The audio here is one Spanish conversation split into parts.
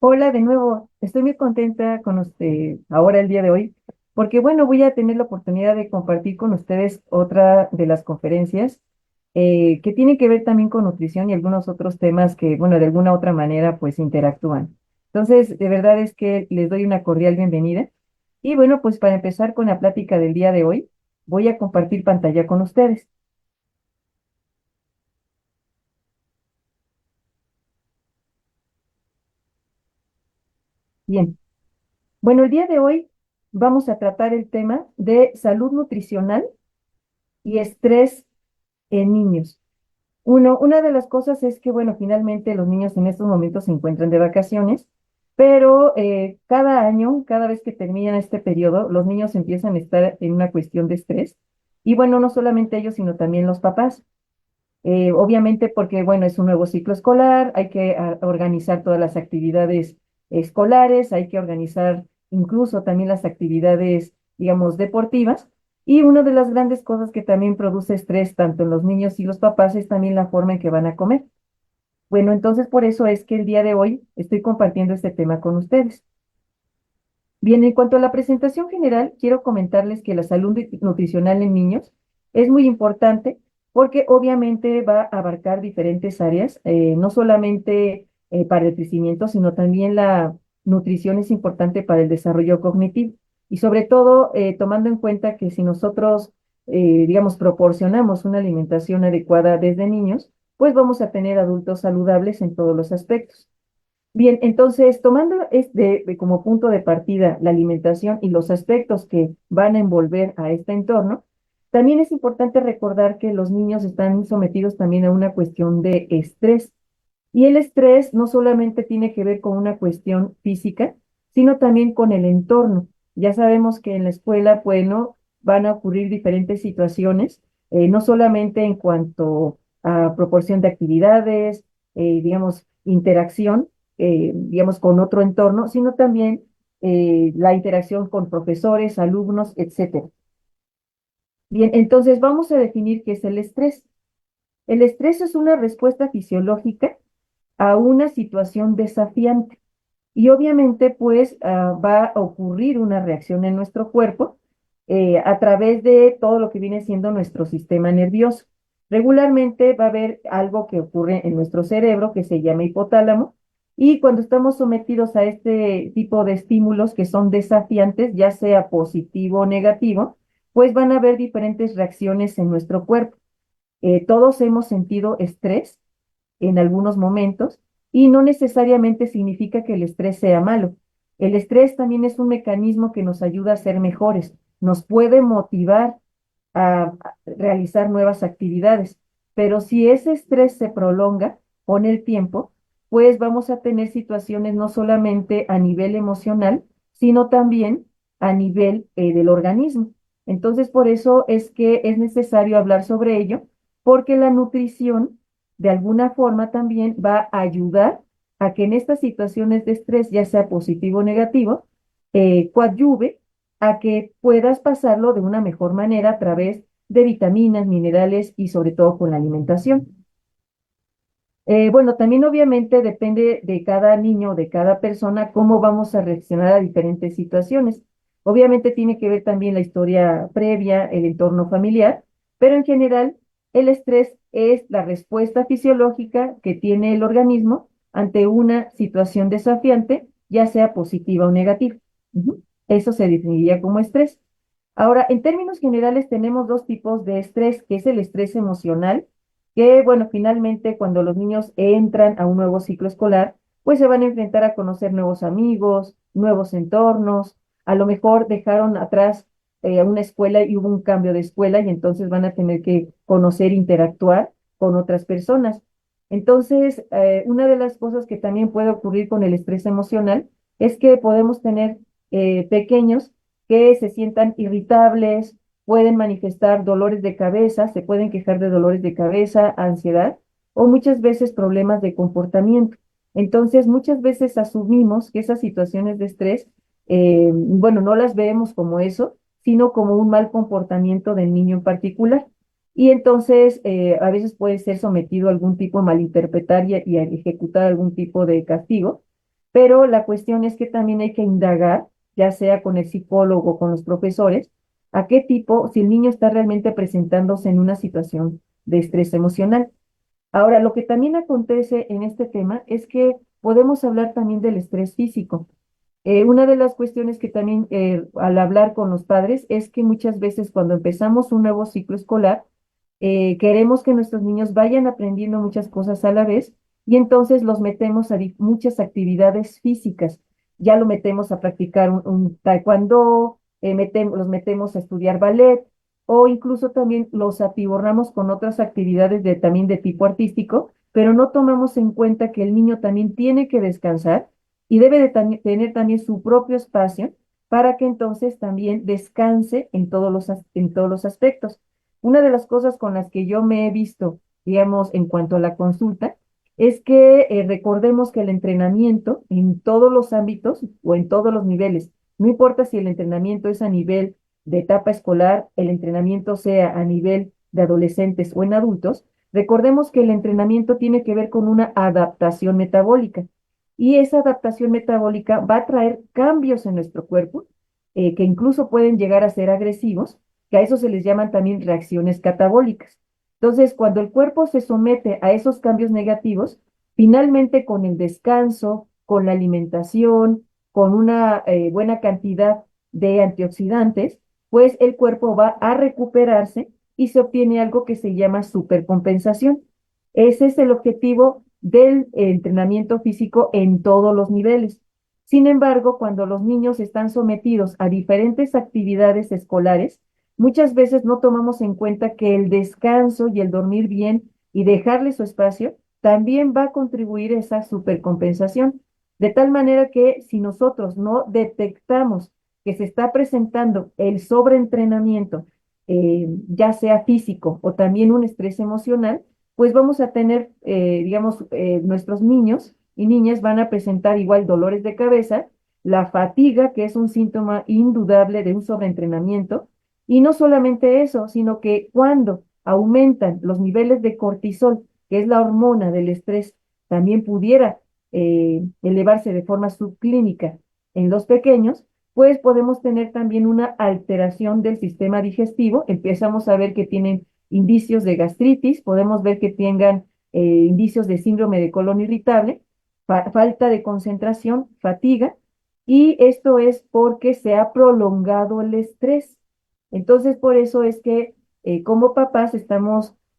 Hola de nuevo, estoy muy contenta con usted ahora el día de hoy, porque bueno, voy a tener la oportunidad de compartir con ustedes otra de las conferencias que tienen que ver también con nutrición y algunos otros temas que, bueno, de alguna otra manera pues interactúan. Entonces, de verdad es que les doy una cordial bienvenida. Y bueno, pues para empezar con la plática del día de hoy, voy a compartir pantalla con ustedes. Bien, bueno, el día de hoy vamos a tratar el tema de salud nutricional y estrés en niños. Una de las cosas es que, bueno, finalmente los niños en estos momentos se encuentran de vacaciones, pero cada año, cada vez que termina este periodo, los niños empiezan a estar en una cuestión de estrés. Y bueno, no solamente ellos, sino también los papás. Obviamente porque, bueno, es un nuevo ciclo escolar, hay que organizar todas las actividades escolares, hay que organizar incluso también las actividades, digamos, deportivas. Y una de las grandes cosas que también produce estrés tanto en los niños y los papás es también la forma en que van a comer. Bueno, entonces por eso es que el día de hoy estoy compartiendo este tema con ustedes. Bien, en cuanto a la presentación general, quiero comentarles que la salud nutricional en niños es muy importante porque obviamente va a abarcar diferentes áreas, no solamente para el crecimiento, sino también la nutrición es importante para el desarrollo cognitivo y sobre todo tomando en cuenta que si nosotros, digamos, proporcionamos una alimentación adecuada desde niños, pues vamos a tener adultos saludables en todos los aspectos. Bien, entonces, tomando como punto de partida la alimentación y los aspectos que van a envolver a este entorno, también es importante recordar que los niños están sometidos también a una cuestión de estrés. Y el estrés no solamente tiene que ver con una cuestión física, sino también con el entorno. Ya sabemos que en la escuela, bueno, van a ocurrir diferentes situaciones, no solamente en cuanto a proporción de actividades, digamos, interacción, digamos, con otro entorno, sino también la interacción con profesores, alumnos, etcétera. Bien, entonces vamos a definir qué es el estrés. El estrés es una respuesta fisiológica a una situación desafiante. Y obviamente, pues, va a ocurrir una reacción en nuestro cuerpo a través de todo lo que viene siendo nuestro sistema nervioso. Regularmente va a haber algo que ocurre en nuestro cerebro que se llama hipotálamo, y cuando estamos sometidos a este tipo de estímulos que son desafiantes, ya sea positivo o negativo, pues van a haber diferentes reacciones en nuestro cuerpo. Todos hemos sentido estrés en algunos momentos y no necesariamente significa que el estrés sea malo. El estrés también es un mecanismo que nos ayuda a ser mejores, nos puede motivar a realizar nuevas actividades, pero si ese estrés se prolonga con el tiempo, pues vamos a tener situaciones no solamente a nivel emocional, sino también a nivel del organismo. Entonces, por eso es que es necesario hablar sobre ello, porque la nutrición de alguna forma también va a ayudar a que en estas situaciones de estrés, ya sea positivo o negativo, coadyuve a que puedas pasarlo de una mejor manera a través de vitaminas, minerales y sobre todo con la alimentación. Bueno, también obviamente depende de cada niño, de cada persona, cómo vamos a reaccionar a diferentes situaciones. Obviamente tiene que ver también la historia previa, el entorno familiar, pero en general el estrés es la respuesta fisiológica que tiene el organismo ante una situación desafiante, ya sea positiva o negativa. Ujú. Eso se definiría como estrés. Ahora, en términos generales, tenemos dos tipos de estrés, que es el estrés emocional, que, bueno, finalmente cuando los niños entran a un nuevo ciclo escolar, pues se van a enfrentar a conocer nuevos amigos, nuevos entornos, a lo mejor dejaron atrás una escuela y hubo un cambio de escuela y entonces van a tener que conocer, interactuar con otras personas. Entonces, una de las cosas que también puede ocurrir con el estrés emocional es que podemos tener pequeños que se sientan irritables, pueden manifestar dolores de cabeza, se pueden quejar de dolores de cabeza, ansiedad, o muchas veces problemas de comportamiento. Entonces, muchas veces asumimos que esas situaciones de estrés, bueno, no las vemos como eso, sino como un mal comportamiento del niño en particular. Y entonces, a veces puede ser sometido a algún tipo de malinterpretar y a ejecutar algún tipo de castigo, pero la cuestión es que también hay que indagar, ya sea con el psicólogo o con los profesores, a qué tipo, si el niño está realmente presentándose en una situación de estrés emocional. Ahora, lo que también acontece en este tema es que podemos hablar también del estrés físico. Una de las cuestiones que también al hablar con los padres es que muchas veces cuando empezamos un nuevo ciclo escolar, queremos que nuestros niños vayan aprendiendo muchas cosas a la vez y entonces los metemos a muchas actividades físicas. Ya lo metemos a practicar un taekwondo, los metemos a estudiar ballet o incluso también los atiborramos con otras actividades también de tipo artístico, pero no tomamos en cuenta que el niño también tiene que descansar y debe de tener también su propio espacio para que entonces también descanse en todos los aspectos. Una de las cosas con las que yo me he visto, digamos, en cuanto a la consulta, es que recordemos que el entrenamiento en todos los ámbitos o en todos los niveles, no importa si el entrenamiento es a nivel de etapa escolar, el entrenamiento sea a nivel de adolescentes o en adultos, recordemos que el entrenamiento tiene que ver con una adaptación metabólica y esa adaptación metabólica va a traer cambios en nuestro cuerpo que incluso pueden llegar a ser agresivos, que a eso se les llaman también reacciones catabólicas. Entonces, cuando el cuerpo se somete a esos cambios negativos, finalmente con el descanso, con la alimentación, con una buena cantidad de antioxidantes, pues el cuerpo va a recuperarse y se obtiene algo que se llama supercompensación. Ese es el objetivo del entrenamiento físico en todos los niveles. Sin embargo, cuando los niños están sometidos a diferentes actividades escolares, muchas veces no tomamos en cuenta que el descanso y el dormir bien y dejarle su espacio también va a contribuir a esa supercompensación. De tal manera que si nosotros no detectamos que se está presentando el sobreentrenamiento, ya sea físico o también un estrés emocional, pues vamos a tener, digamos, nuestros niños y niñas van a presentar igual dolores de cabeza, la fatiga, que es un síntoma indudable de un sobreentrenamiento, y no solamente eso, sino que cuando aumentan los niveles de cortisol, que es la hormona del estrés, también pudiera elevarse de forma subclínica en los pequeños, pues podemos tener también una alteración del sistema digestivo. Empezamos a ver que tienen indicios de gastritis, podemos ver que tengan indicios de síndrome de colon irritable, falta de concentración, fatiga, y esto es porque se ha prolongado el estrés. Entonces, por eso es que como papás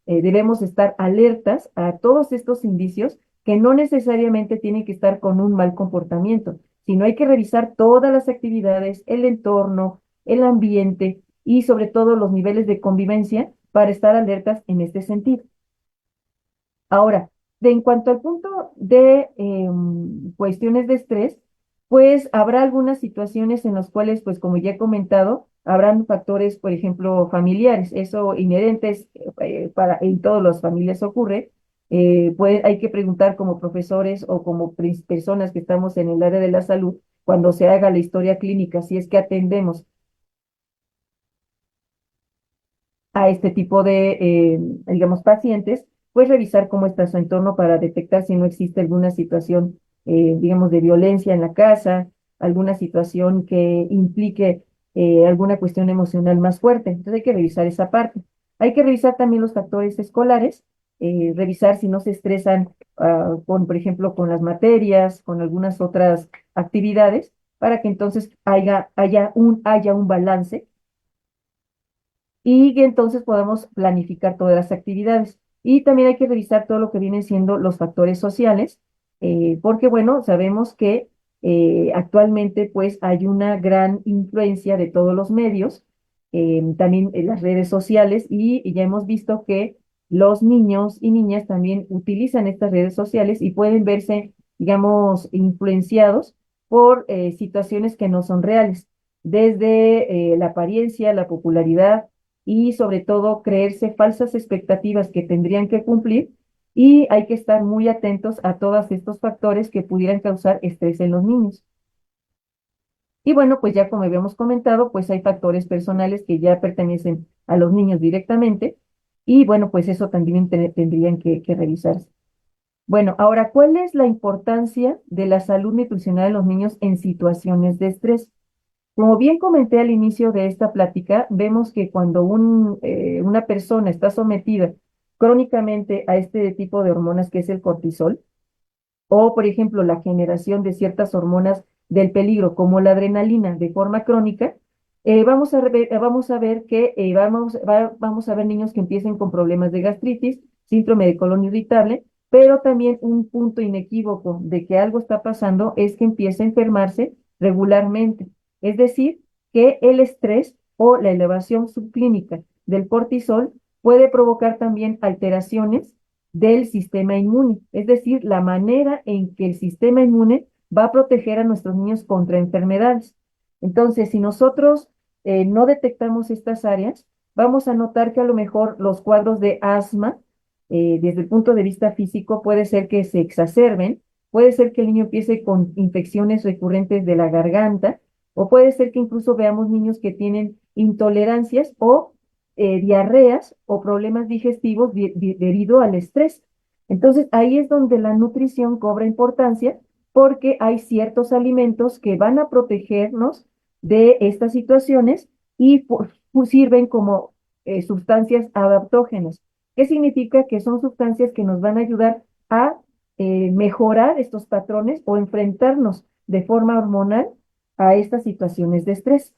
debemos estar alertas a todos estos indicios que no necesariamente tienen que estar con un mal comportamiento, sino hay que revisar todas las actividades, el entorno, el ambiente y sobre todo los niveles de convivencia para estar alertas en este sentido. Ahora, en cuanto al punto de cuestiones de estrés, pues habrá algunas situaciones en las cuales, pues como ya he comentado, habrán factores, por ejemplo, familiares, eso inherentes en todas las familias ocurre. Pues hay que preguntar como profesores o como personas que estamos en el área de la salud, cuando se haga la historia clínica, si es que atendemos a este tipo de, digamos, pacientes, pues revisar cómo está su entorno para detectar si no existe alguna situación, digamos, de violencia en la casa, alguna situación que implique alguna cuestión emocional más fuerte. Entonces hay que revisar esa parte. Hay que revisar también los factores escolares, revisar si no se estresan con, por ejemplo, con las materias, con algunas otras actividades, para que entonces haya un balance y que entonces podamos planificar todas las actividades. Y también hay que revisar todo lo que vienen siendo los factores sociales, porque bueno, sabemos que actualmente pues hay una gran influencia de todos los medios, también en las redes sociales, y ya hemos visto que los niños y niñas también utilizan estas redes sociales y pueden verse, digamos, influenciados por situaciones que no son reales, desde la apariencia, la popularidad, y sobre todo creerse falsas expectativas que tendrían que cumplir y hay que estar muy atentos a todos estos factores que pudieran causar estrés en los niños. Y bueno, pues ya como habíamos comentado, pues hay factores personales que ya pertenecen a los niños directamente y bueno, pues eso también tendrían que revisarse. Bueno, ahora, ¿cuál es la importancia de la salud nutricional de los niños en situaciones de estrés? Como bien comenté al inicio de esta plática, vemos que cuando una persona está sometida crónicamente a este tipo de hormonas que es el cortisol, o por ejemplo la generación de ciertas hormonas del peligro como la adrenalina de forma crónica, vamos a ver que vamos a ver niños que empiecen con problemas de gastritis, síndrome de colon irritable, pero también un punto inequívoco de que algo está pasando es que empieza a enfermarse regularmente. Es decir, que el estrés o la elevación subclínica del cortisol puede provocar también alteraciones del sistema inmune, es decir, la manera en que el sistema inmune va a proteger a nuestros niños contra enfermedades. Entonces, si nosotros no detectamos estas áreas, vamos a notar que a lo mejor los cuadros de asma, desde el punto de vista físico, puede ser que se exacerben, puede ser que el niño empiece con infecciones recurrentes de la garganta, o puede ser que incluso veamos niños que tienen intolerancias o diarreas o problemas digestivos debido al estrés. Entonces, ahí es donde la nutrición cobra importancia porque hay ciertos alimentos que van a protegernos de estas situaciones y sirven como sustancias adaptógenas. ¿Qué significa? Que son sustancias que nos van a ayudar a mejorar estos patrones o enfrentarnos de forma hormonal a estas situaciones de estrés.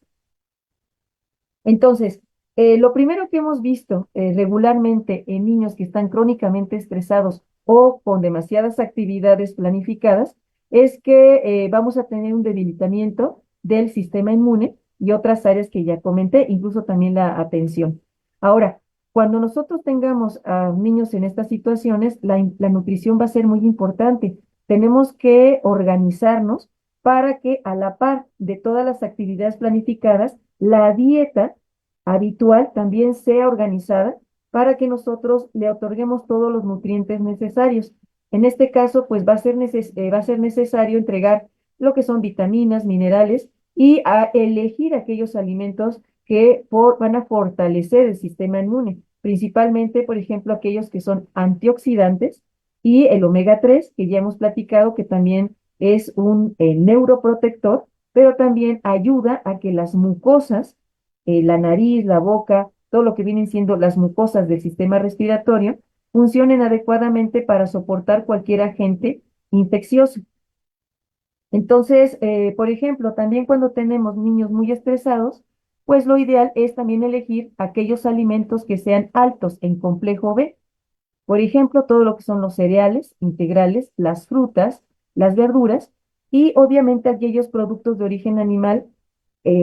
Entonces, lo primero que hemos visto regularmente en niños que están crónicamente estresados o con demasiadas actividades planificadas es que vamos a tener un debilitamiento del sistema inmune y otras áreas que ya comenté, incluso también la atención. Ahora, cuando nosotros tengamos a niños en estas situaciones, la nutrición va a ser muy importante. Tenemos que organizarnos para que a la par de todas las actividades planificadas, la dieta habitual también sea organizada para que nosotros le otorguemos todos los nutrientes necesarios. En este caso, pues va a ser necesario entregar lo que son vitaminas, minerales y a elegir aquellos alimentos que van a fortalecer el sistema inmune, principalmente, por ejemplo, aquellos que son antioxidantes y el omega 3 que ya hemos platicado que también es un neuroprotector, pero también ayuda a que las mucosas, la nariz, la boca, todo lo que vienen siendo las mucosas del sistema respiratorio, funcionen adecuadamente para soportar cualquier agente infeccioso. Entonces, por ejemplo, también cuando tenemos niños muy estresados, pues lo ideal es también elegir aquellos alimentos que sean altos en complejo B. Por ejemplo, todo lo que son los cereales integrales, las frutas, las verduras y obviamente aquellos productos de origen animal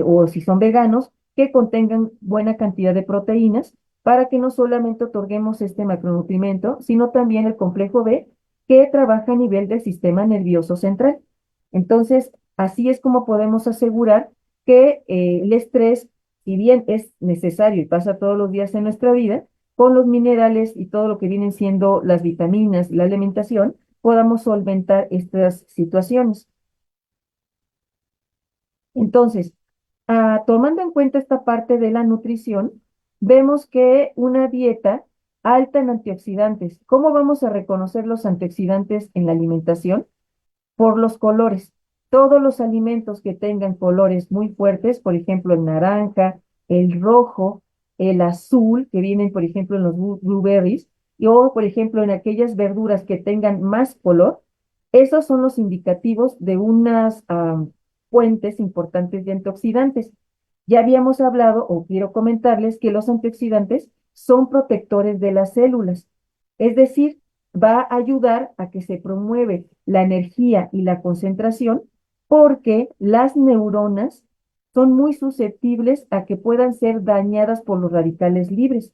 o si son veganos que contengan buena cantidad de proteínas para que no solamente otorguemos este macronutrimento, sino también el complejo B que trabaja a nivel del sistema nervioso central. Entonces, así es como podemos asegurar que el estrés, si bien es necesario y pasa todos los días en nuestra vida, con los minerales y todo lo que vienen siendo las vitaminas y la alimentación, podamos solventar estas situaciones. Entonces, tomando en cuenta esta parte de la nutrición, vemos que una dieta alta en antioxidantes, ¿cómo vamos a reconocer los antioxidantes en la alimentación? Por los colores. Todos los alimentos que tengan colores muy fuertes, por ejemplo, el naranja, el rojo, el azul, que vienen, por ejemplo, en los blueberries, o, por ejemplo, en aquellas verduras que tengan más color, esos son los indicativos de unas fuentes importantes de antioxidantes. Ya habíamos hablado, o quiero comentarles, que los antioxidantes son protectores de las células. Es decir, va a ayudar a que se promueve la energía y la concentración porque las neuronas son muy susceptibles a que puedan ser dañadas por los radicales libres.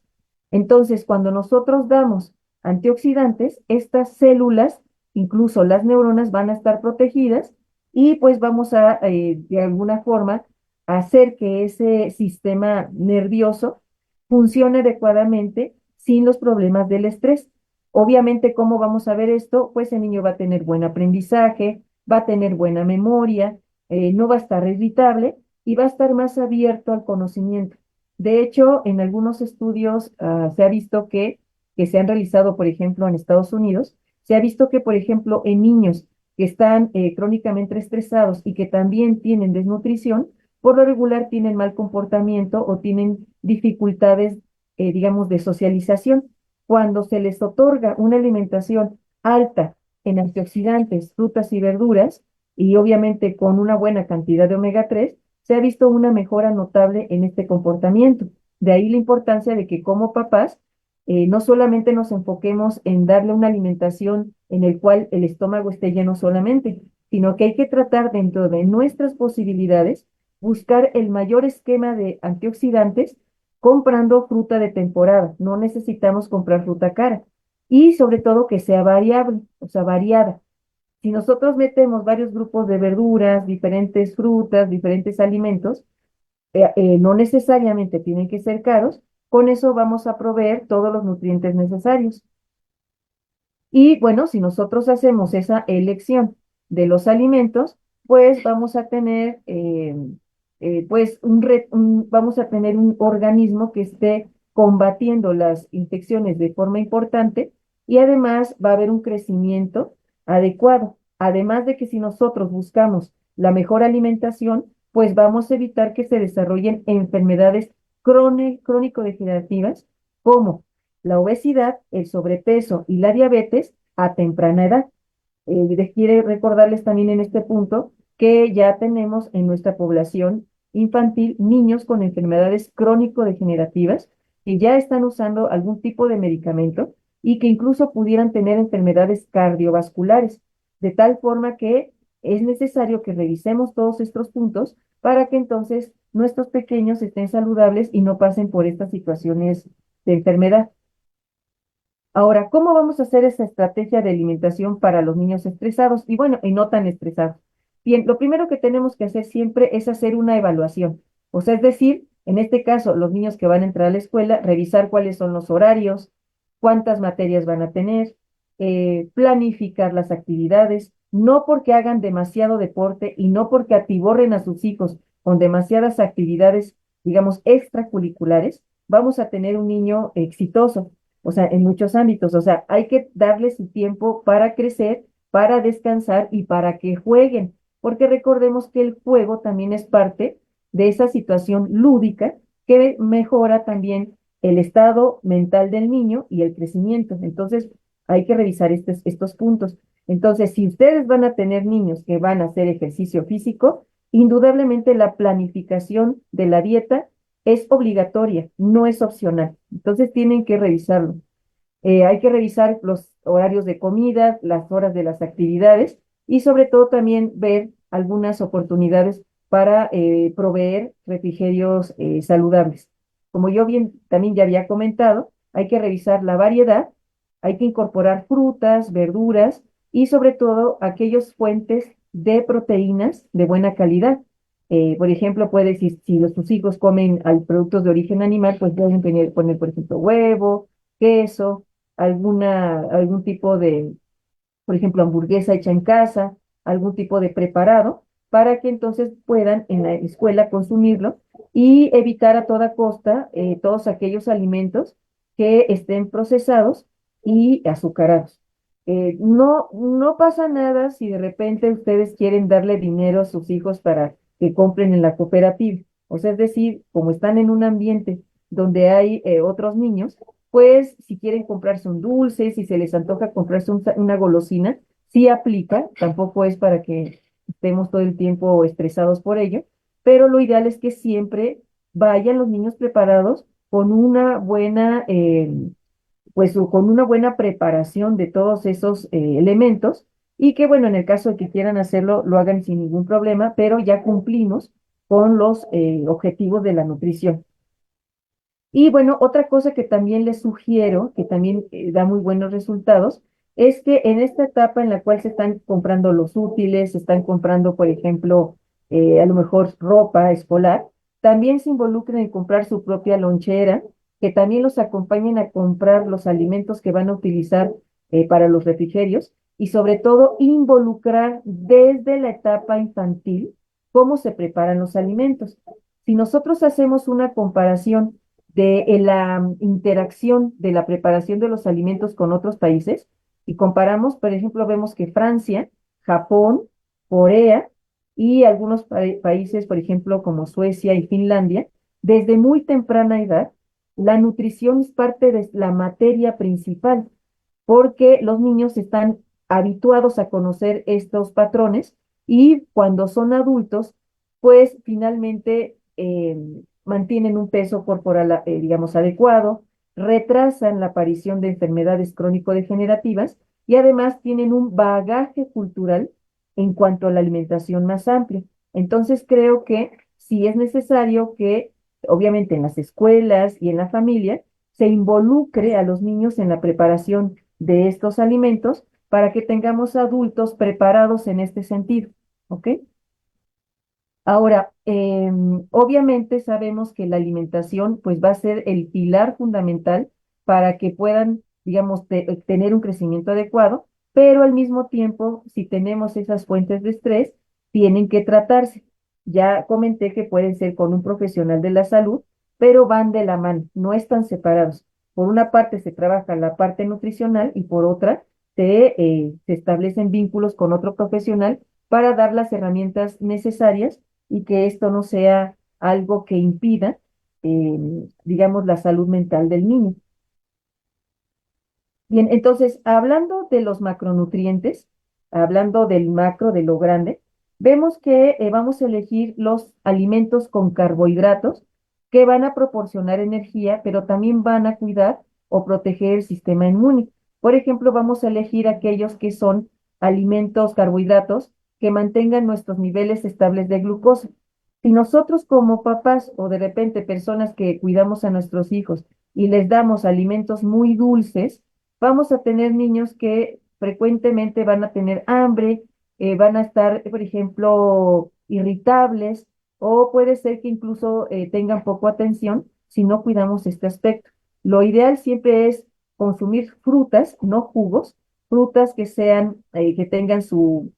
Entonces, cuando nosotros damos antioxidantes, estas células, incluso las neuronas, van a estar protegidas y pues vamos a, de alguna forma, hacer que ese sistema nervioso funcione adecuadamente sin los problemas del estrés. Obviamente, ¿cómo vamos a ver esto? Pues el niño va a tener buen aprendizaje, va a tener buena memoria, no va a estar irritable y va a estar más abierto al conocimiento. De hecho, en algunos estudios se ha visto que se han realizado, por ejemplo, en Estados Unidos, se ha visto que, por ejemplo, en niños que están crónicamente estresados y que también tienen desnutrición, por lo regular tienen mal comportamiento o tienen dificultades, digamos, de socialización. Cuando se les otorga una alimentación alta en antioxidantes, frutas y verduras, y obviamente con una buena cantidad de omega 3, se ha visto una mejora notable en este comportamiento. De ahí la importancia de que como papás no solamente nos enfoquemos en darle una alimentación en el cual el estómago esté lleno solamente, sino que hay que tratar dentro de nuestras posibilidades buscar el mayor esquema de antioxidantes comprando fruta de temporada. No necesitamos comprar fruta cara. Y sobre todo que sea variable, o sea, variada. Si nosotros metemos varios grupos de verduras, diferentes frutas, diferentes alimentos, no necesariamente tienen que ser caros, con eso vamos a proveer todos los nutrientes necesarios. Y bueno, si nosotros hacemos esa elección de los alimentos, pues vamos a tener, pues vamos a tener un organismo que esté combatiendo las infecciones de forma importante y además va a haber un crecimiento adecuado. Además de que si nosotros buscamos la mejor alimentación, pues vamos a evitar que se desarrollen enfermedades crónico-degenerativas como la obesidad, el sobrepeso y la diabetes a temprana edad. Quiere recordarles también en este punto que ya tenemos en nuestra población infantil niños con enfermedades crónico-degenerativas que ya están usando algún tipo de medicamento y que incluso pudieran tener enfermedades cardiovasculares, de tal forma que es necesario que revisemos todos estos puntos para que entonces nuestros pequeños estén saludables y no pasen por estas situaciones de enfermedad. Ahora, ¿cómo vamos a hacer esa estrategia de alimentación para los niños estresados y bueno, y no tan estresados? Bien, lo primero que tenemos que hacer siempre es hacer una evaluación. O sea, es decir, en este caso, los niños que van a entrar a la escuela, revisar cuáles son los horarios, cuántas materias van a tener, planificar las actividades, no porque hagan demasiado deporte y no porque atiborren a sus hijos con demasiadas actividades, digamos, extracurriculares, vamos a tener un niño exitoso, o sea, en muchos ámbitos. O sea, hay que darle su tiempo para crecer, para descansar y para que jueguen, porque recordemos que el juego también es parte de esa situación lúdica que mejora también el estado mental del niño y el crecimiento. Entonces, hay que revisar estos puntos. Entonces, si ustedes van a tener niños que van a hacer ejercicio físico, indudablemente la planificación de la dieta es obligatoria, no es opcional. Entonces tienen que revisarlo. Hay que revisar los horarios de comida, las horas de las actividades y sobre todo también ver algunas oportunidades para proveer refrigerios saludables. Como yo bien también ya había comentado, hay que revisar la variedad, hay que incorporar frutas, verduras y sobre todo aquellas fuentes de proteínas de buena calidad. Por ejemplo, si sus hijos comen productos de origen animal, pues pueden poner, por ejemplo, huevo, queso, algún tipo de, por ejemplo, hamburguesa hecha en casa, algún tipo de preparado, para que entonces puedan en la escuela consumirlo y evitar a toda costa todos aquellos alimentos que estén procesados y azucarados. No pasa nada si de repente ustedes quieren darle dinero a sus hijos para que compren en la cooperativa. O sea, es decir, como están en un ambiente donde hay otros niños, pues si quieren comprarse un dulce, si se les antoja comprarse una golosina, sí aplica, tampoco es para que estemos todo el tiempo estresados por ello, pero lo ideal es que siempre vayan los niños preparados con una buena, con una buena preparación de todos esos elementos y que, bueno, en el caso de que quieran hacerlo, lo hagan sin ningún problema, pero ya cumplimos con los objetivos de la nutrición. Y bueno, otra cosa que también les sugiero, que también da muy buenos resultados, es que en esta etapa en la cual se están comprando los útiles, se están comprando, por ejemplo, a lo mejor ropa escolar, también se involucren en comprar su propia lonchera, que también los acompañen a comprar los alimentos que van a utilizar para los refrigerios y sobre todo involucrar desde la etapa infantil cómo se preparan los alimentos. Si nosotros hacemos una comparación de la interacción de la preparación de los alimentos con otros países y comparamos, por ejemplo, vemos que Francia, Japón, Corea y algunos países, por ejemplo, como Suecia y Finlandia, desde muy temprana edad, la nutrición es parte de la materia principal, porque los niños están habituados a conocer estos patrones y cuando son adultos, pues finalmente mantienen un peso corporal, digamos, adecuado, retrasan la aparición de enfermedades crónico-degenerativas y además tienen un bagaje cultural en cuanto a la alimentación más amplia. Entonces creo que sí es necesario que, obviamente en las escuelas y en la familia, se involucre a los niños en la preparación de estos alimentos para que tengamos adultos preparados en este sentido, ¿ok? Ahora, obviamente sabemos que la alimentación pues va a ser el pilar fundamental para que puedan, digamos, tener un crecimiento adecuado, pero al mismo tiempo, si tenemos esas fuentes de estrés, tienen que tratarse. Ya comenté que pueden ser con un profesional de la salud, pero van de la mano, no están separados. Por una parte se trabaja la parte nutricional y por otra se establecen vínculos con otro profesional para dar las herramientas necesarias y que esto no sea algo que impida, digamos, la salud mental del niño. Bien, entonces, hablando de los macronutrientes, hablando del macro, de lo grande, vemos que vamos a elegir los alimentos con carbohidratos que van a proporcionar energía, pero también van a cuidar o proteger el sistema inmune. Por ejemplo, vamos a elegir aquellos que son alimentos, carbohidratos, que mantengan nuestros niveles estables de glucosa. Si nosotros como papás o de repente personas que cuidamos a nuestros hijos y les damos alimentos muy dulces, vamos a tener niños que frecuentemente van a tener hambre, van a estar, por ejemplo, irritables o puede ser que incluso tengan poco atención si no cuidamos este aspecto. Lo ideal siempre es consumir frutas, no jugos, frutas que sean, que tengan su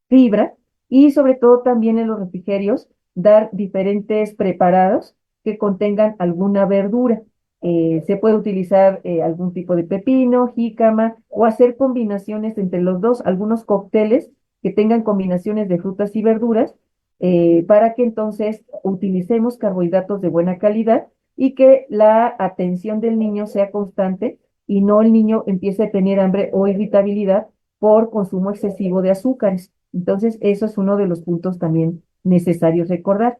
fibra y sobre todo también en los refrigerios dar diferentes preparados que contengan alguna verdura. Se puede utilizar algún tipo de pepino, jícama o hacer combinaciones entre los dos, algunos cócteles que tengan combinaciones de frutas y verduras para que entonces utilicemos carbohidratos de buena calidad y que la atención del niño sea constante y no el niño empiece a tener hambre o irritabilidad por consumo excesivo de azúcares. Entonces, eso es uno de los puntos también necesarios recordar.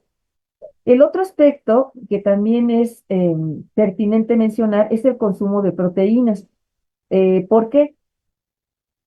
El otro aspecto que también es pertinente mencionar es el consumo de proteínas. ¿Por qué?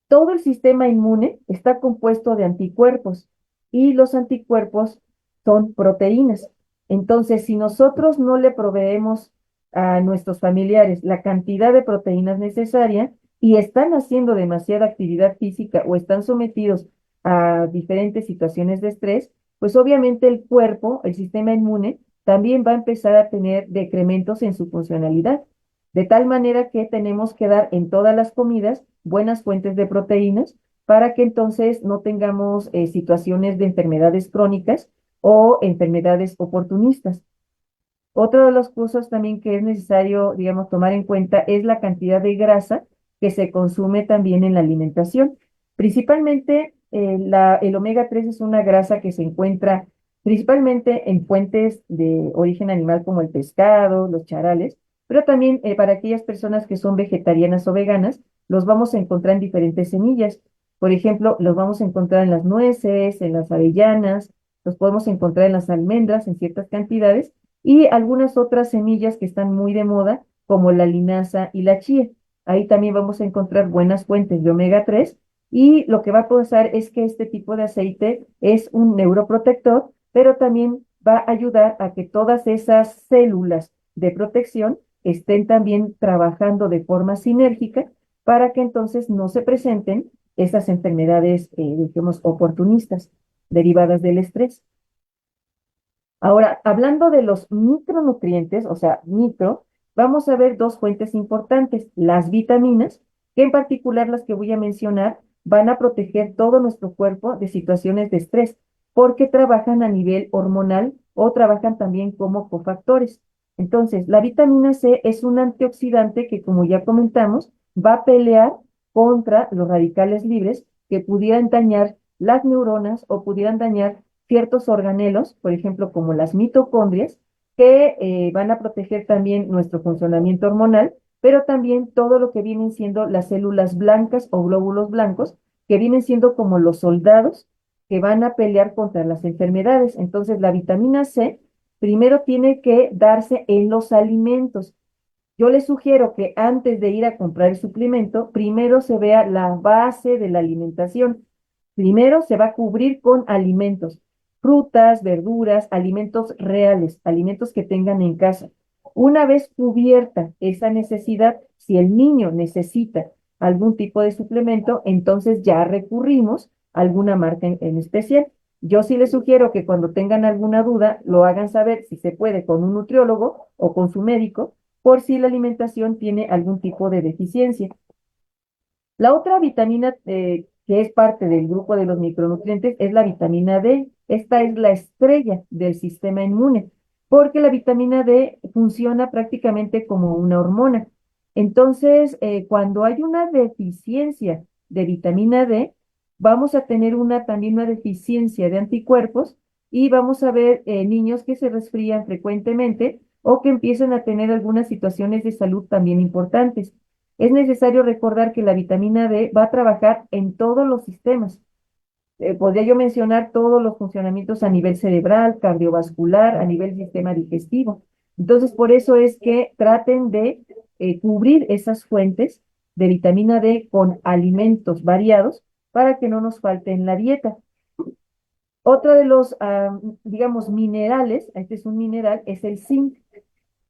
Todo el sistema inmune está compuesto de anticuerpos y los anticuerpos son proteínas. Entonces, si nosotros no le proveemos a nuestros familiares la cantidad de proteínas necesaria y están haciendo demasiada actividad física o están sometidos a diferentes situaciones de estrés, pues obviamente el cuerpo, el sistema inmune, también va a empezar a tener decrementos en su funcionalidad. De tal manera que tenemos que dar en todas las comidas buenas fuentes de proteínas para que entonces no tengamos situaciones de enfermedades crónicas o enfermedades oportunistas. Otra de las cosas también que es necesario, digamos, tomar en cuenta es la cantidad de grasa que se consume también en la alimentación. Principalmente el omega 3 es una grasa que se encuentra principalmente en fuentes de origen animal como el pescado, los charales, pero también para aquellas personas que son vegetarianas o veganas, los vamos a encontrar en diferentes semillas. Por ejemplo, los vamos a encontrar en las nueces, en las avellanas, los podemos encontrar en las almendras en ciertas cantidades y algunas otras semillas que están muy de moda, como la linaza y la chía. Ahí también vamos a encontrar buenas fuentes de omega 3 y lo que va a pasar es que este tipo de aceite es un neuroprotector, pero también va a ayudar a que todas esas células de protección estén también trabajando de forma sinérgica para que entonces no se presenten esas enfermedades, digamos, oportunistas derivadas del estrés. Ahora, hablando de los micronutrientes, o sea, micro, vamos a ver dos fuentes importantes, las vitaminas que en particular las que voy a mencionar van a proteger todo nuestro cuerpo de situaciones de estrés, porque trabajan a nivel hormonal o trabajan también como cofactores. Entonces, la vitamina C es un antioxidante que, como ya comentamos, va a pelear contra los radicales libres que pudieran dañar las neuronas o pudieran dañar ciertos organelos, por ejemplo, como las mitocondrias, que van a proteger también nuestro funcionamiento hormonal, pero también todo lo que vienen siendo las células blancas o glóbulos blancos, que vienen siendo como los soldados que van a pelear contra las enfermedades. Entonces, la vitamina C primero tiene que darse en los alimentos. Yo les sugiero que antes de ir a comprar el suplemento, primero se vea la base de la alimentación. Primero se va a cubrir con alimentos, frutas, verduras, alimentos reales, alimentos que tengan en casa. Una vez cubierta esa necesidad, si el niño necesita algún tipo de suplemento, entonces ya recurrimos a alguna marca en especial. Yo sí les sugiero que cuando tengan alguna duda, lo hagan saber si se puede con un nutriólogo o con su médico por si la alimentación tiene algún tipo de deficiencia. La otra vitamina que es parte del grupo de los micronutrientes es la vitamina D. Esta es la estrella del sistema inmune, porque la vitamina D funciona prácticamente como una hormona. Entonces, cuando hay una deficiencia de vitamina D, vamos a tener también una deficiencia de anticuerpos y vamos a ver niños que se resfrían frecuentemente o que empiezan a tener algunas situaciones de salud también importantes. Es necesario recordar que la vitamina D va a trabajar en todos los sistemas. Podría yo mencionar todos los funcionamientos a nivel cerebral, cardiovascular, a nivel sistema digestivo. Entonces, por eso es que traten de cubrir esas fuentes de vitamina D con alimentos variados para que no nos falte en la dieta. Otro de los, digamos, minerales, este es un mineral, es el zinc.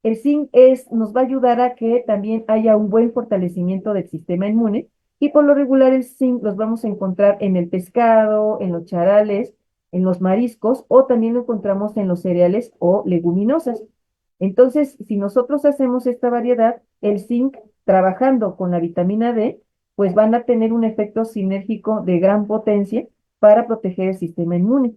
El zinc nos va a ayudar a que también haya un buen fortalecimiento del sistema inmune y por lo regular el zinc los vamos a encontrar en el pescado, en los charales, en los mariscos o también lo encontramos en los cereales o leguminosas. Entonces, si nosotros hacemos esta variedad, el zinc trabajando con la vitamina D, pues van a tener un efecto sinérgico de gran potencia para proteger el sistema inmune.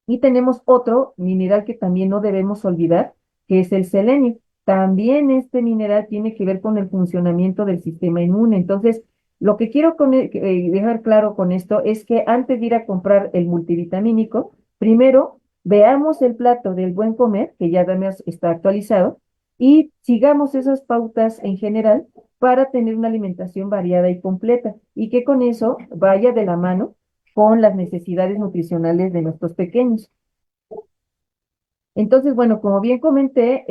Y tenemos otro mineral que también no debemos olvidar, que es el selenio. También este mineral tiene que ver con el funcionamiento del sistema inmune. Entonces, lo que quiero dejar claro con esto es que antes de ir a comprar el multivitamínico, primero veamos el plato del buen comer, que ya además está actualizado, y sigamos esas pautas en general para tener una alimentación variada y completa, y que con eso vaya de la mano con las necesidades nutricionales de nuestros pequeños. Entonces, bueno, como bien comenté,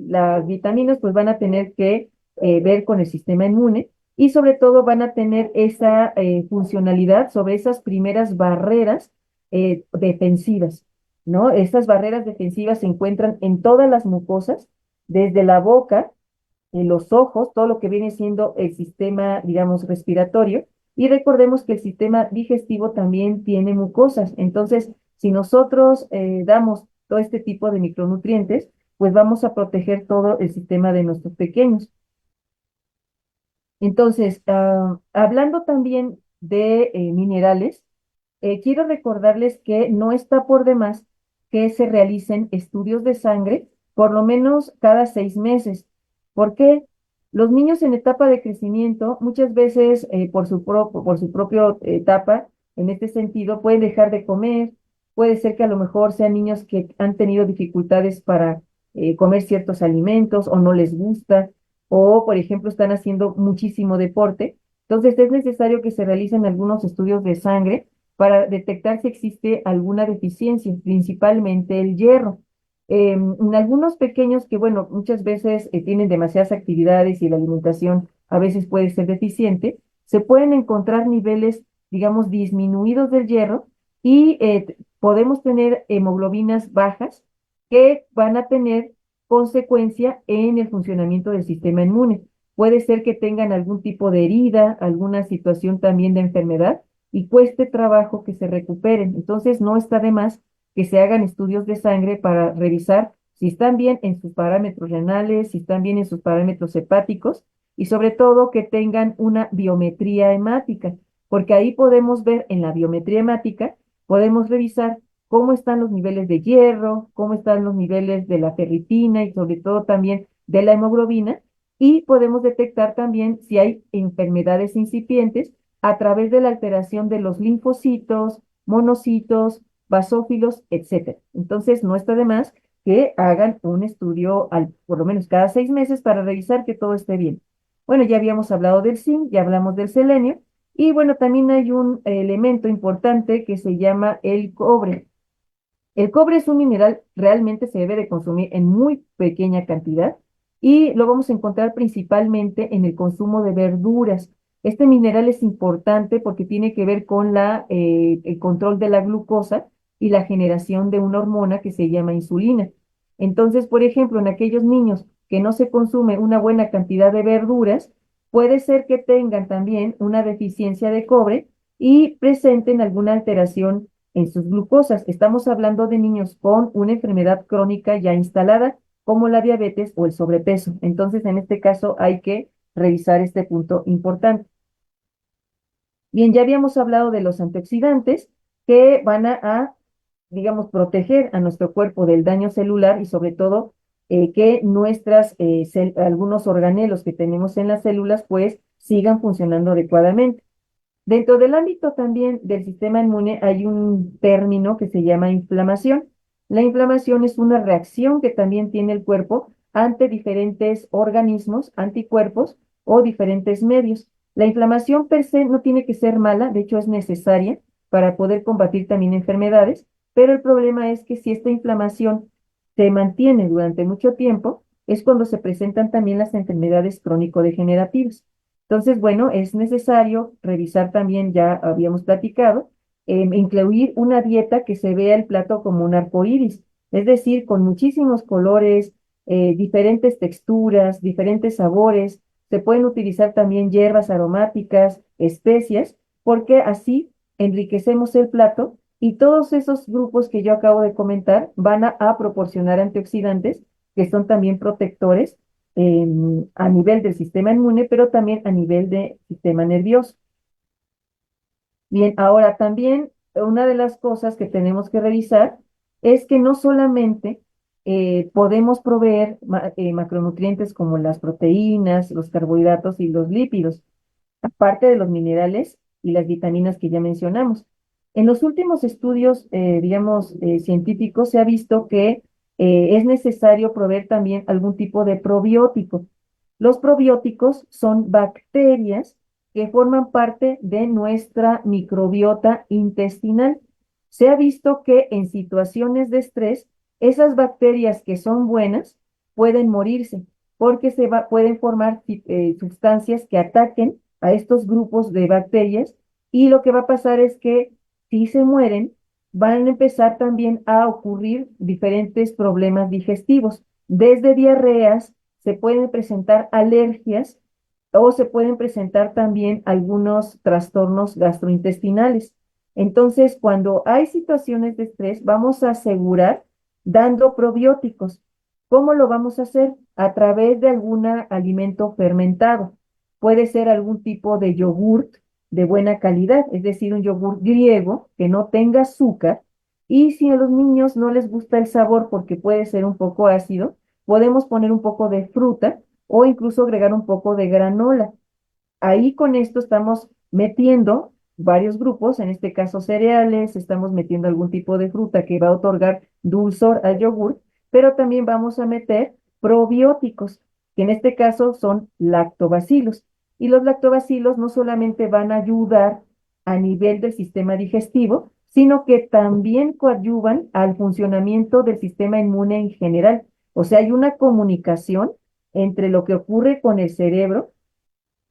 las vitaminas pues van a tener que ver con el sistema inmune y sobre todo van a tener esa funcionalidad sobre esas primeras barreras defensivas, ¿no? Estas barreras defensivas se encuentran en todas las mucosas, desde la boca, los ojos, todo lo que viene siendo el sistema, digamos, respiratorio. Y recordemos que el sistema digestivo también tiene mucosas. Entonces, si nosotros damos todo este tipo de micronutrientes, pues vamos a proteger todo el sistema de nuestros pequeños. Entonces, hablando también de minerales, quiero recordarles que no está por demás que se realicen estudios de sangre por lo menos cada 6 meses. ¿Por qué? Los niños en etapa de crecimiento, muchas veces por su propia etapa, en este sentido, pueden dejar de comer, puede ser que a lo mejor sean niños que han tenido dificultades para comer ciertos alimentos o no les gusta, o por ejemplo están haciendo muchísimo deporte. Entonces es necesario que se realicen algunos estudios de sangre para detectar si existe alguna deficiencia, principalmente el hierro. En algunos pequeños que, bueno, muchas veces tienen demasiadas actividades y la alimentación a veces puede ser deficiente, se pueden encontrar niveles, digamos, disminuidos del hierro y podemos tener hemoglobinas bajas que van a tener consecuencia en el funcionamiento del sistema inmune. Puede ser que tengan algún tipo de herida, alguna situación también de enfermedad y cueste trabajo que se recuperen. Entonces, no está de más que se hagan estudios de sangre para revisar si están bien en sus parámetros renales, si están bien en sus parámetros hepáticos y sobre todo que tengan una biometría hemática, porque ahí podemos ver en la biometría hemática, podemos revisar cómo están los niveles de hierro, cómo están los niveles de la ferritina y sobre todo también de la hemoglobina, y podemos detectar también si hay enfermedades incipientes a través de la alteración de los linfocitos, monocitos, basófilos, etcétera. Entonces, no está de más que hagan un estudio por lo menos cada 6 meses para revisar que todo esté bien. Bueno, ya habíamos hablado del zinc, ya hablamos del selenio, y bueno, también hay un elemento importante que se llama el cobre. El cobre es un mineral, realmente se debe de consumir en muy pequeña cantidad y lo vamos a encontrar principalmente en el consumo de verduras. Este mineral es importante porque tiene que ver con el control de la glucosa y la generación de una hormona que se llama insulina. Entonces, por ejemplo, en aquellos niños que no se consume una buena cantidad de verduras, puede ser que tengan también una deficiencia de cobre y presenten alguna alteración en sus glucosas. Estamos hablando de niños con una enfermedad crónica ya instalada, como la diabetes o el sobrepeso. Entonces, en este caso, hay que revisar este punto importante. Bien, ya habíamos hablado de los antioxidantes que van digamos, proteger a nuestro cuerpo del daño celular y sobre todo que algunos organelos que tenemos en las células pues sigan funcionando adecuadamente. Dentro del ámbito también del sistema inmune hay un término que se llama inflamación. La inflamación es una reacción que también tiene el cuerpo ante diferentes organismos, anticuerpos o diferentes medios. La inflamación per se no tiene que ser mala, de hecho es necesaria para poder combatir también enfermedades, pero el problema es que si esta inflamación se mantiene durante mucho tiempo, es cuando se presentan también las enfermedades crónico-degenerativas. Entonces, bueno, es necesario revisar también, ya habíamos platicado, incluir una dieta que se vea el plato como un arco iris, es decir, con muchísimos colores, diferentes texturas, diferentes sabores. Se pueden utilizar también hierbas aromáticas, especias, porque así enriquecemos el plato y todos esos grupos que yo acabo de comentar van a proporcionar antioxidantes que son también protectores a nivel del sistema inmune, pero también a nivel del sistema nervioso. Bien, ahora también una de las cosas que tenemos que revisar es que no solamente podemos proveer macronutrientes como las proteínas, los carbohidratos y los lípidos, aparte de los minerales y las vitaminas que ya mencionamos. En los últimos estudios, digamos, científicos, se ha visto que es necesario proveer también algún tipo de probiótico. Los probióticos son bacterias que forman parte de nuestra microbiota intestinal. Se ha visto que en situaciones de estrés, esas bacterias que son buenas pueden morirse porque pueden formar sustancias que ataquen a estos grupos de bacterias y lo que va a pasar es que si se mueren, van a empezar también a ocurrir diferentes problemas digestivos, desde diarreas, se pueden presentar alergias o se pueden presentar también algunos trastornos gastrointestinales. Entonces, cuando hay situaciones de estrés, vamos a asegurar dando probióticos. ¿Cómo lo vamos a hacer? A través de algún alimento fermentado. Puede ser algún tipo de yogurt de buena calidad, es decir, un yogur griego que no tenga azúcar. Y si a los niños no les gusta el sabor porque puede ser un poco ácido, podemos poner un poco de fruta o incluso agregar un poco de granola. Ahí con esto estamos metiendo varios grupos, en este caso cereales, estamos metiendo algún tipo de fruta que va a otorgar dulzor al yogur, pero también vamos a meter probióticos, que en este caso son lactobacilos. Y los lactobacilos no solamente van a ayudar a nivel del sistema digestivo, sino que también coadyuvan al funcionamiento del sistema inmune en general. O sea, hay una comunicación entre lo que ocurre con el cerebro.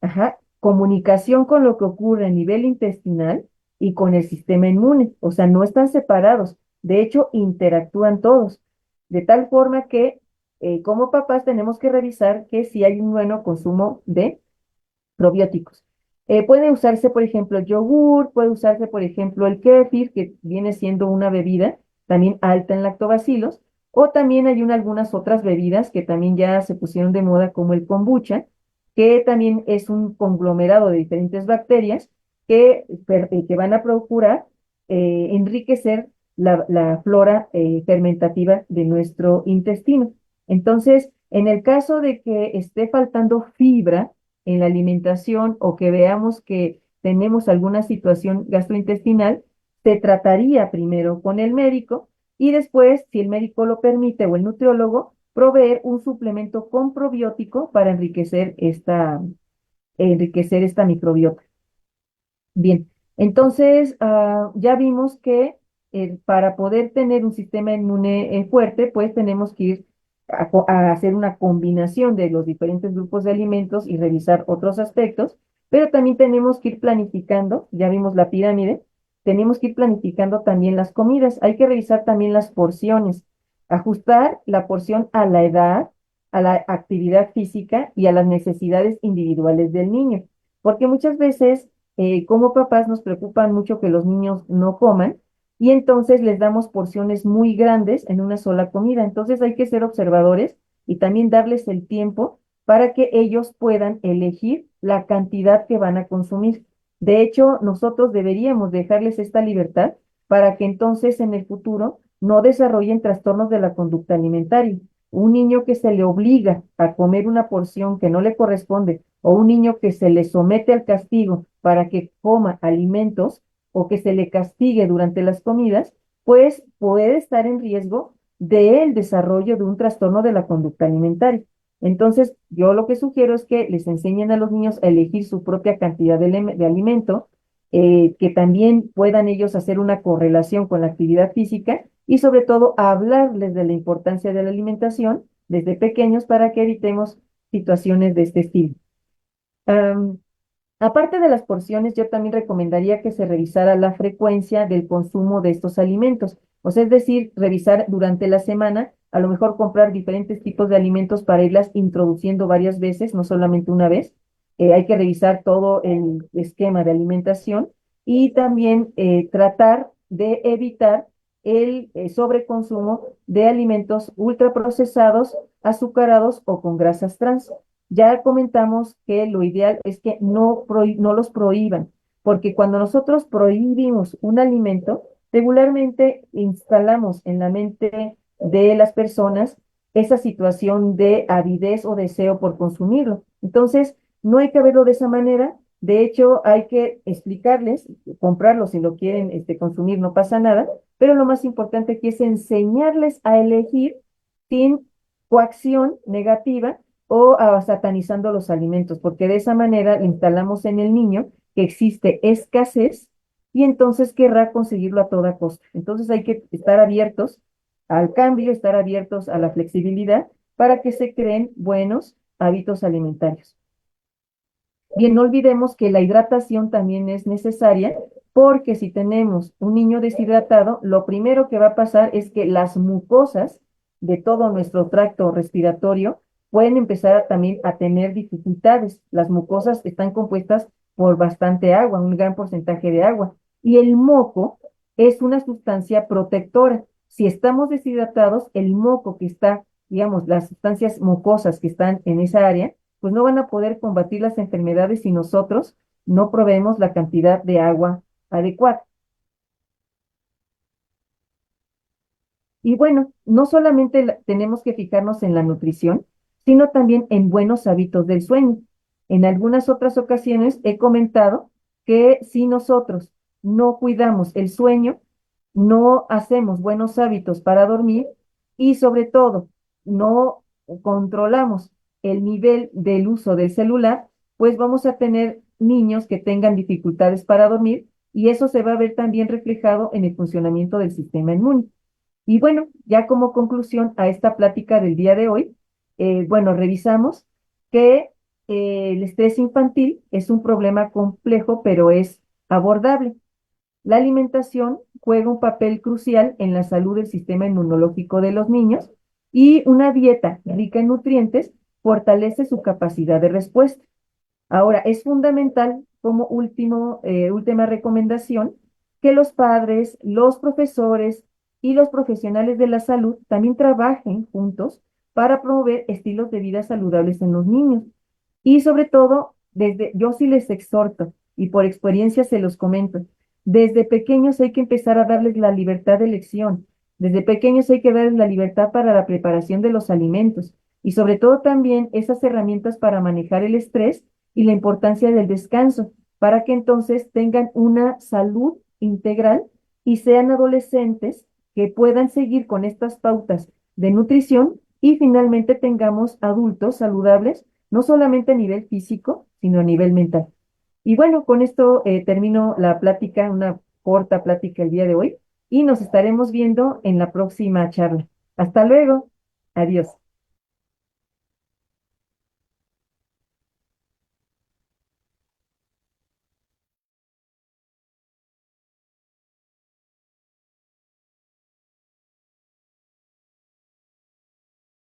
Ajá, comunicación con lo que ocurre a nivel intestinal y con el sistema inmune, o sea, no están separados, de hecho, interactúan todos, de tal forma que como papás tenemos que revisar que si hay un buen consumo de probióticos. Puede usarse, por ejemplo, el yogur, puede usarse, por ejemplo, el kéfir, que viene siendo una bebida también alta en lactobacilos, o también hay algunas otras bebidas que también ya se pusieron de moda, como el kombucha, que también es un conglomerado de diferentes bacterias que van a procurar enriquecer la flora fermentativa de nuestro intestino. Entonces, en el caso de que esté faltando fibra en la alimentación o que veamos que tenemos alguna situación gastrointestinal, se trataría primero con el médico y después, si el médico lo permite o el nutriólogo, proveer un suplemento con probiótico para enriquecer esta microbiota. Bien, entonces ya vimos que para poder tener un sistema inmune fuerte, pues tenemos que ir a hacer una combinación de los diferentes grupos de alimentos y revisar otros aspectos, pero también tenemos que ir planificando, ya vimos la pirámide, tenemos que ir planificando también las comidas, hay que revisar también las porciones, ajustar la porción a la edad, a la actividad física y a las necesidades individuales del niño, porque muchas veces como papás nos preocupan mucho que los niños no coman y entonces les damos porciones muy grandes en una sola comida. Entonces hay que ser observadores y también darles el tiempo para que ellos puedan elegir la cantidad que van a consumir. De hecho, nosotros deberíamos dejarles esta libertad para que entonces en el futuro no desarrollen trastornos de la conducta alimentaria. Un niño que se le obliga a comer una porción que no le corresponde o un niño que se le somete al castigo para que coma alimentos o que se le castigue durante las comidas, pues puede estar en riesgo del desarrollo de un trastorno de la conducta alimentaria. Entonces, yo lo que sugiero es que les enseñen a los niños a elegir su propia cantidad de alimento, que también puedan ellos hacer una correlación con la actividad física y sobre todo hablarles de la importancia de la alimentación desde pequeños para que evitemos situaciones de este estilo. Um, Aparte de las porciones, yo también recomendaría que se revisara la frecuencia del consumo de estos alimentos. O sea, es decir, revisar durante la semana, a lo mejor comprar diferentes tipos de alimentos para irlas introduciendo varias veces, no solamente una vez. Hay que revisar todo el esquema de alimentación y también tratar de evitar el sobreconsumo de alimentos ultraprocesados, azucarados o con grasas trans. Ya comentamos que lo ideal es que no los prohíban, porque cuando nosotros prohibimos un alimento, regularmente instalamos en la mente de las personas esa situación de avidez o deseo por consumirlo. Entonces, no hay que verlo de esa manera. De hecho, hay que explicarles, comprarlo si lo quieren consumir, no pasa nada, pero lo más importante aquí es enseñarles a elegir sin coacción negativa o satanizando los alimentos, porque de esa manera instalamos en el niño que existe escasez y entonces querrá conseguirlo a toda costa. Entonces hay que estar abiertos al cambio, estar abiertos a la flexibilidad para que se creen buenos hábitos alimentarios. Bien, no olvidemos que la hidratación también es necesaria porque si tenemos un niño deshidratado, lo primero que va a pasar es que las mucosas de todo nuestro tracto respiratorio pueden empezar también a tener dificultades. Las mucosas están compuestas por bastante agua, un gran porcentaje de agua. Y el moco es una sustancia protectora. Si estamos deshidratados, el moco que está, digamos, las sustancias mucosas que están en esa área, pues no van a poder combatir las enfermedades si nosotros no proveemos la cantidad de agua adecuada. Y bueno, no solamente tenemos que fijarnos en la nutrición, sino también en buenos hábitos del sueño. En algunas otras ocasiones he comentado que si nosotros no cuidamos el sueño, no hacemos buenos hábitos para dormir y sobre todo no controlamos el nivel del uso del celular, pues vamos a tener niños que tengan dificultades para dormir y eso se va a ver también reflejado en el funcionamiento del sistema inmune. Y bueno, ya como conclusión a esta plática del día de hoy, bueno, revisamos que el estrés infantil es un problema complejo, pero es abordable. La alimentación juega un papel crucial en la salud del sistema inmunológico de los niños y una dieta rica en nutrientes fortalece su capacidad de respuesta. Ahora, es fundamental como última recomendación que los padres, los profesores y los profesionales de la salud también trabajen juntos para promover estilos de vida saludables en los niños. Y sobre todo, yo sí les exhorto, y por experiencia se los comento, desde pequeños hay que empezar a darles la libertad de elección. Desde pequeños hay que darles la libertad para la preparación de los alimentos y sobre todo también esas herramientas para manejar el estrés y la importancia del descanso, para que entonces tengan una salud integral y sean adolescentes que puedan seguir con estas pautas de nutrición y finalmente tengamos adultos saludables, no solamente a nivel físico, sino a nivel mental. Y bueno, con esto termino la plática, una corta plática el día de hoy, y nos estaremos viendo en la próxima charla. Hasta luego. Adiós.